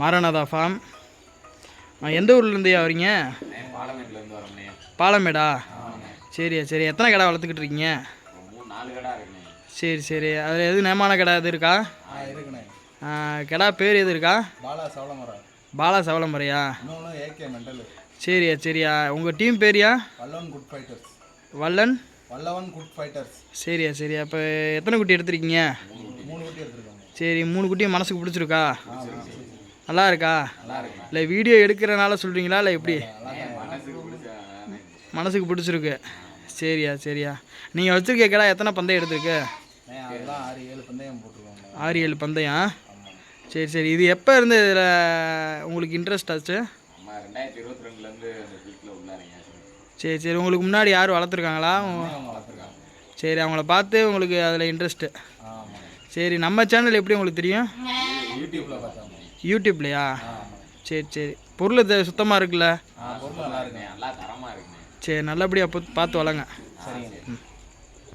Maranatha form. எந்த ஊர்லேருந்துயா வரீங்க? பாலமேட்லேருந்து வரோம்ண்ணே. பாலமேடா? சரியா சரி. எத்தனை கடை வளர்த்துக்கிட்டு இருக்கீங்க? 3-4 கடை இருக்குண்ணே. சரி சரி. அதில் எது நேமான கடை எது இருக்கா? இருக்குண்ணே. கடை பேர் எது இருக்கா? பாலா சவளமரா. பாலா சவளமரையா? இன்னொன்று ஏகே மெண்டல். சரியா சரியா. உங்கள் டீம் பேரியா? வல்லவன் குட் ஃபைட்டர்ஸ். வல்லவன் குட் ஃபைட்டர்ஸ். சரியா சரியா. அப்போ எத்தனை குட்டி எடுத்துருக்கீங்க? 3 குட்டி எடுத்துருக்கோம். சரி, 3 குட்டியும் மனசுக்கு பிடிச்சிருக்கா? நல்லா இருக்கா? நல்லா இருக்கு. இல்லை வீடியோ எடுக்கிறனால சொல்கிறீங்களா இல்லை எப்படி? மனசுக்கு பிடிச்சிருக்கு. சரியா சரியா. நீங்கள் வச்சுருக்க கடை எத்தனை பந்தயம் எடுத்துருக்கு? 6-7 பந்தயம் போட்டுருக்கோம். 6-7 பந்தயம். சரி சரி. இது எப்போ இருந்து இதில் உங்களுக்கு இன்ட்ரெஸ்ட் ஆச்சு? 2022லேருந்து அந்த வீட்டில் உள்ளாரீங்க. சரி சரி. உங்களுக்கு முன்னாடி யார் வளர்த்துருக்காங்களா? வளர்த்துருக்காங்க. சரி, அவங்கள பார்த்து உங்களுக்கு அதில் இன்ட்ரெஸ்ட்டு. ஆமாம். சரி, நம்ம சேனல் எப்படி உங்களுக்கு தெரியும்? யூடியூப்பில் பார்த்தாங்க. யூடியூப்லையா? சரி சரி. பொருள் சுத்தமாக இருக்குல்ல? பொருள் நல்லா இருக்குண்ணே. நல்லா தரமாக இருக்குண்ணே. சரி, நல்லபடியாக பார்த்து வளங்க. சரிங்க.